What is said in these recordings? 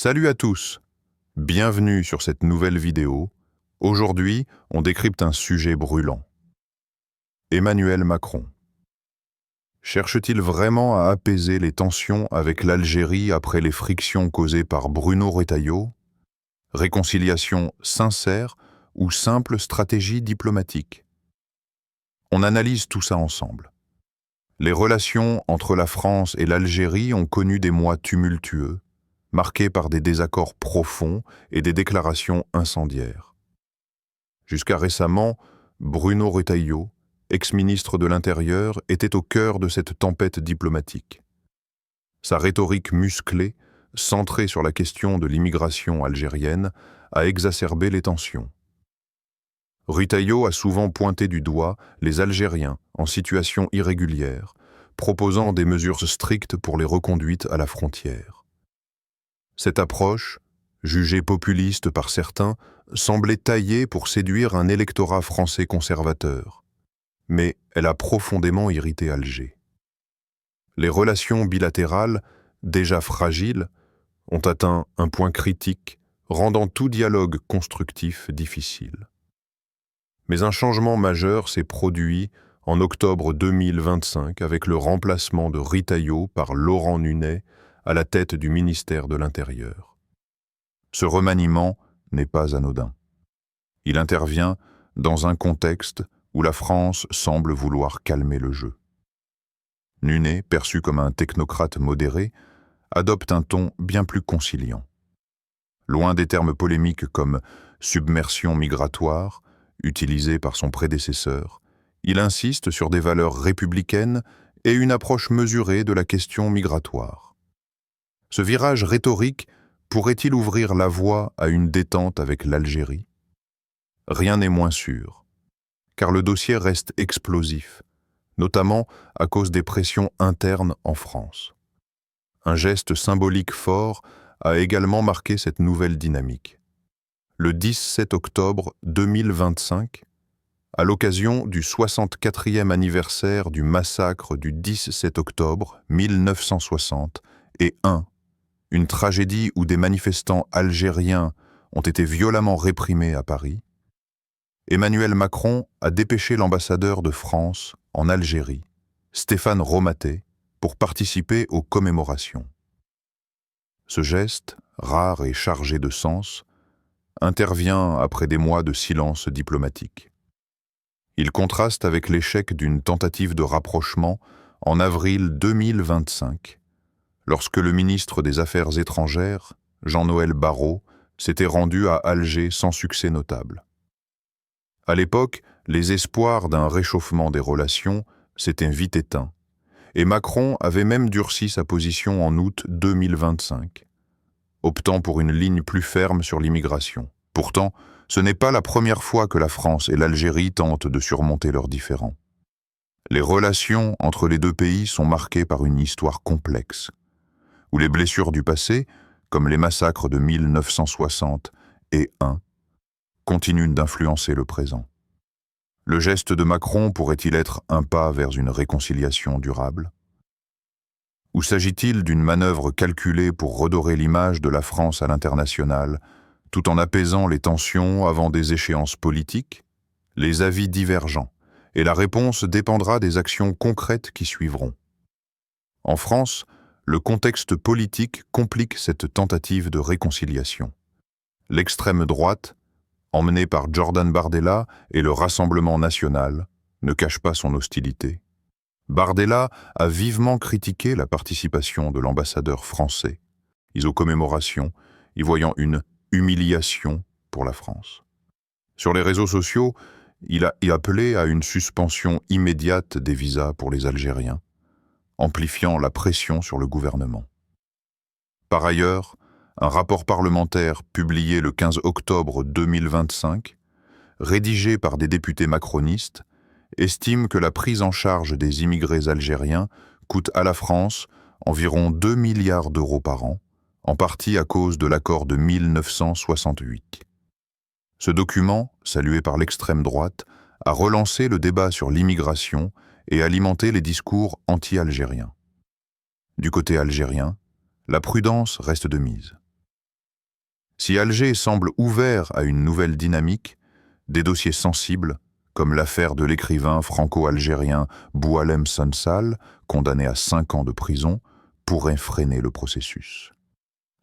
Salut à tous, bienvenue sur cette nouvelle vidéo. Aujourd'hui, on décrypte un sujet brûlant. Emmanuel Macron. Cherche-t-il vraiment à apaiser les tensions avec l'Algérie après les frictions causées par Bruno Retailleau? Réconciliation sincère ou simple stratégie diplomatique? On analyse tout ça ensemble. Les relations entre la France et l'Algérie ont connu des mois tumultueux, marqués par des désaccords profonds et des déclarations incendiaires. Jusqu'à récemment, Bruno Retailleau, ex-ministre de l'Intérieur, était au cœur de cette tempête diplomatique. Sa rhétorique musclée, centrée sur la question de l'immigration algérienne, a exacerbé les tensions. Retailleau a souvent pointé du doigt les Algériens en situation irrégulière, proposant des mesures strictes pour les reconduites à la frontière. Cette approche, jugée populiste par certains, semblait taillée pour séduire un électorat français conservateur. Mais elle a profondément irrité Alger. Les relations bilatérales, déjà fragiles, ont atteint un point critique, rendant tout dialogue constructif difficile. Mais un changement majeur s'est produit en octobre 2025 avec le remplacement de Retailleau par Laurent Nunez à la tête du ministère de l'Intérieur. Ce remaniement n'est pas anodin. Il intervient dans un contexte où la France semble vouloir calmer le jeu. Nunez, perçu comme un technocrate modéré, adopte un ton bien plus conciliant. Loin des termes polémiques comme « submersion migratoire », utilisés par son prédécesseur, il insiste sur des valeurs républicaines et une approche mesurée de la question migratoire. Ce virage rhétorique pourrait-il ouvrir la voie à une détente avec l'Algérie? Rien n'est moins sûr, car le dossier reste explosif, notamment à cause des pressions internes en France. Un geste symbolique fort a également marqué cette nouvelle dynamique. Le 17 octobre 2025, à l'occasion du 64e anniversaire du massacre du 17 octobre 1960 et une tragédie où des manifestants algériens ont été violemment réprimés à Paris, Emmanuel Macron a dépêché l'ambassadeur de France en Algérie, Stéphane Romaté, pour participer aux commémorations. Ce geste, rare et chargé de sens, intervient après des mois de silence diplomatique. Il contraste avec l'échec d'une tentative de rapprochement en avril 2025, lorsque le ministre des Affaires étrangères, Jean-Noël Barrot, s'était rendu à Alger sans succès notable. À l'époque, les espoirs d'un réchauffement des relations s'étaient vite éteints, et Macron avait même durci sa position en août 2025, optant pour une ligne plus ferme sur l'immigration. Pourtant, ce n'est pas la première fois que la France et l'Algérie tentent de surmonter leurs différends. Les relations entre les deux pays sont marquées par une histoire complexe, où les blessures du passé, comme les massacres de 1960 et continuent d'influencer le présent. Le geste de Macron pourrait-il être un pas vers une réconciliation durable? Ou s'agit-il d'une manœuvre calculée pour redorer l'image de la France à l'international, tout en apaisant les tensions avant des échéances politiques? Les avis divergents, et la réponse dépendra des actions concrètes qui suivront. En France, le contexte politique complique cette tentative de réconciliation. L'extrême droite, emmenée par Jordan Bardella et le Rassemblement national, ne cache pas son hostilité. Bardella a vivement critiqué la participation de l'ambassadeur français aux commémorations, y voyant une humiliation pour la France. Sur les réseaux sociaux, il a appelé à une suspension immédiate des visas pour les Algériens, amplifiant la pression sur le gouvernement. Par ailleurs, un rapport parlementaire publié le 15 octobre 2025, rédigé par des députés macronistes, estime que la prise en charge des immigrés algériens coûte à la France environ 2 milliards d'euros par an, en partie à cause de l'accord de 1968. Ce document, salué par l'extrême droite, a relancé le débat sur l'immigration et alimenté les discours anti-algériens. Du côté algérien, la prudence reste de mise. Si Alger semble ouvert à une nouvelle dynamique, des dossiers sensibles, comme l'affaire de l'écrivain franco-algérien Boualem Sansal, condamné à 5 ans de prison, pourraient freiner le processus.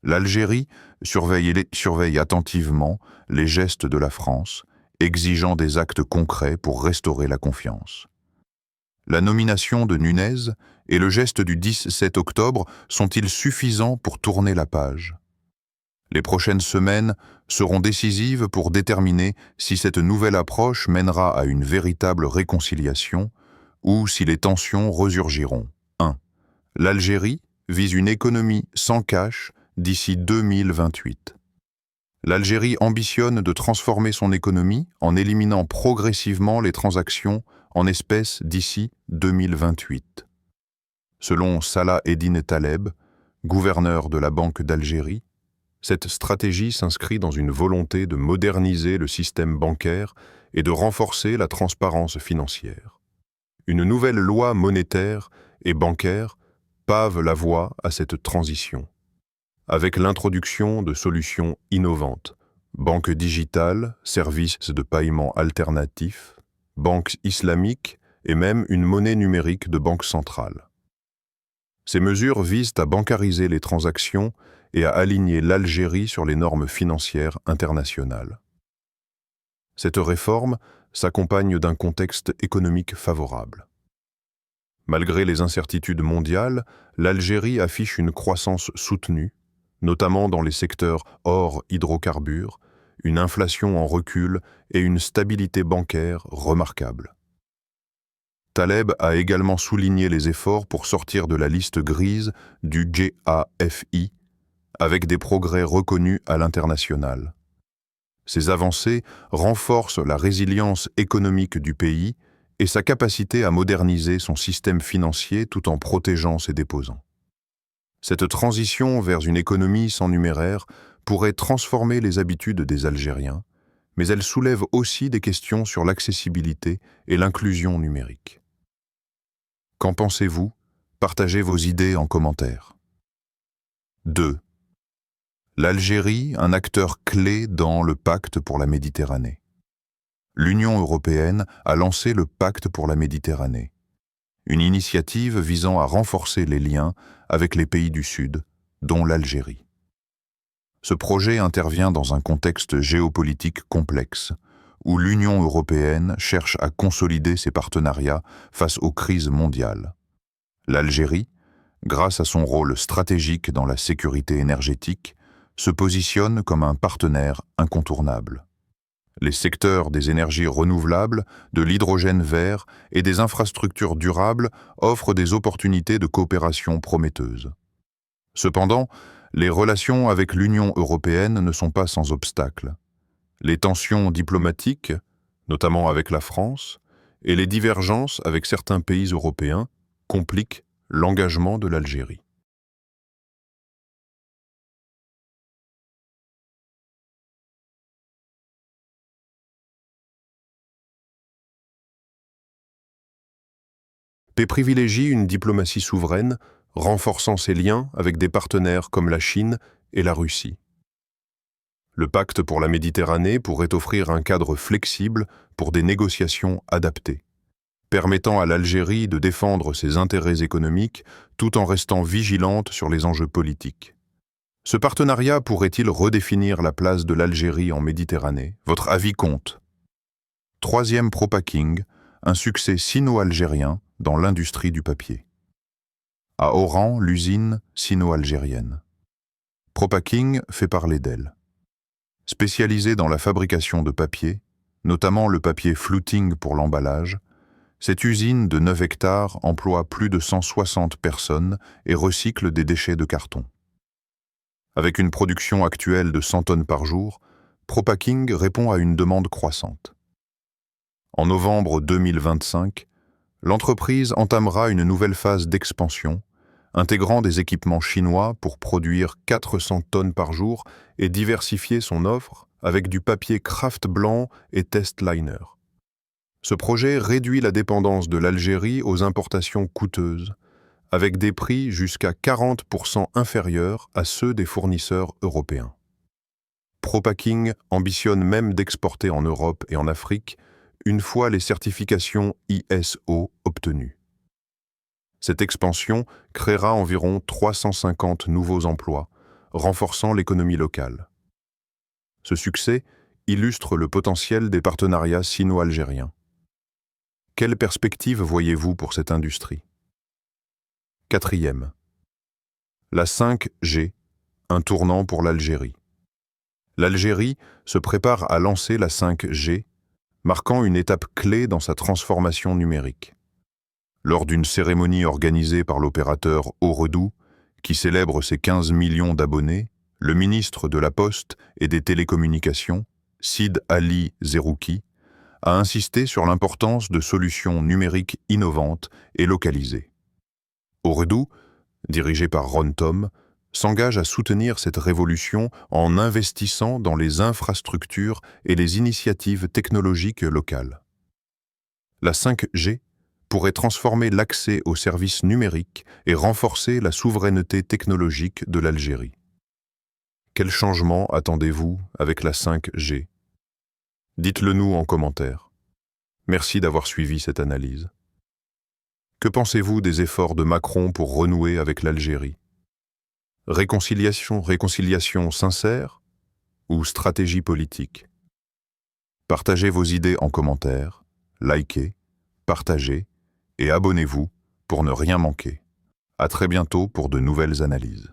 L'Algérie surveille attentivement les gestes de la France, exigeant des actes concrets pour restaurer la confiance. La nomination de Nunez et le geste du 17 octobre sont-ils suffisants pour tourner la page? Les prochaines semaines seront décisives pour déterminer si cette nouvelle approche mènera à une véritable réconciliation ou si les tensions resurgiront. 1. L'Algérie vise une économie sans cash d'ici 2028. L'Algérie ambitionne de transformer son économie en éliminant progressivement les transactions en espèces d'ici 2028. Selon Salah Eddine Taleb, gouverneur de la Banque d'Algérie, cette stratégie s'inscrit dans une volonté de moderniser le système bancaire et de renforcer la transparence financière. Une nouvelle loi monétaire et bancaire pave la voie à cette transition, avec l'introduction de solutions innovantes, banque digitale, services de paiement alternatifs, banques islamiques et même une monnaie numérique de banque centrale. Ces mesures visent à bancariser les transactions et à aligner l'Algérie sur les normes financières internationales. Cette réforme s'accompagne d'un contexte économique favorable. Malgré les incertitudes mondiales, l'Algérie affiche une croissance soutenue, notamment dans les secteurs or hydrocarbures, une inflation en recul et une stabilité bancaire remarquable. Taleb a également souligné les efforts pour sortir de la liste grise du GAFI, avec des progrès reconnus à l'international. Ces avancées renforcent la résilience économique du pays et sa capacité à moderniser son système financier tout en protégeant ses déposants. Cette transition vers une économie sans numéraire pourrait transformer les habitudes des Algériens, mais elle soulève aussi des questions sur l'accessibilité et l'inclusion numérique. Qu'en pensez-vous? Partagez vos idées en commentaire. 2. L'Algérie, un acteur clé dans le Pacte pour la Méditerranée. L'Union européenne a lancé le Pacte pour la Méditerranée, une initiative visant à renforcer les liens avec les pays du Sud, dont l'Algérie. Ce projet intervient dans un contexte géopolitique complexe, où l'Union européenne cherche à consolider ses partenariats face aux crises mondiales. L'Algérie, grâce à son rôle stratégique dans la sécurité énergétique, se positionne comme un partenaire incontournable. Les secteurs des énergies renouvelables, de l'hydrogène vert et des infrastructures durables offrent des opportunités de coopération prometteuses. Cependant, les relations avec l'Union européenne ne sont pas sans obstacles. Les tensions diplomatiques, notamment avec la France, et les divergences avec certains pays européens compliquent l'engagement de l'Algérie. P privilégie une diplomatie souveraine, renforçant ses liens avec des partenaires comme la Chine et la Russie. Le pacte pour la Méditerranée pourrait offrir un cadre flexible pour des négociations adaptées, permettant à l'Algérie de défendre ses intérêts économiques tout en restant vigilante sur les enjeux politiques. Ce partenariat pourrait-il redéfinir la place de l'Algérie en Méditerranée? Votre avis compte. 3e Propacking, un succès sino-algérien dans l'industrie du papier. À Oran, l'usine sino-algérienne. Propacking fait parler d'elle. Spécialisée dans la fabrication de papier, notamment le papier fluting pour l'emballage, cette usine de 9 hectares emploie plus de 160 personnes et recycle des déchets de carton. Avec une production actuelle de 100 tonnes par jour, Propacking répond à une demande croissante. En novembre 2025, l'entreprise entamera une nouvelle phase d'expansion, intégrant des équipements chinois pour produire 400 tonnes par jour et diversifier son offre avec du papier kraft blanc et testliner. Ce projet réduit la dépendance de l'Algérie aux importations coûteuses, avec des prix jusqu'à 40% inférieurs à ceux des fournisseurs européens. Propacking ambitionne même d'exporter en Europe et en Afrique une fois les certifications ISO obtenues. Cette expansion créera environ 350 nouveaux emplois, renforçant l'économie locale. Ce succès illustre le potentiel des partenariats sino-algériens. Quelles perspectives voyez-vous pour cette industrie? Quatrième. La 5G, un tournant pour l'Algérie. L'Algérie se prépare à lancer la 5G, marquant une étape clé dans sa transformation numérique. Lors d'une cérémonie organisée par l'opérateur Ooredoo, qui célèbre ses 15 millions d'abonnés, le ministre de la Poste et des Télécommunications, Sid Ali Zerouki, a insisté sur l'importance de solutions numériques innovantes et localisées. Ooredoo, dirigé par Ron Tom, s'engage à soutenir cette révolution en investissant dans les infrastructures et les initiatives technologiques locales. La 5G pourrait transformer l'accès aux services numériques et renforcer la souveraineté technologique de l'Algérie. Quel changement attendez-vous avec la 5G? Dites-le nous en commentaire. Merci d'avoir suivi cette analyse. Que pensez-vous des efforts de Macron pour renouer avec l'Algérie? Réconciliation sincère ou stratégie politique? Partagez vos idées en commentaire, likez, partagez et abonnez-vous pour ne rien manquer. À très bientôt pour de nouvelles analyses.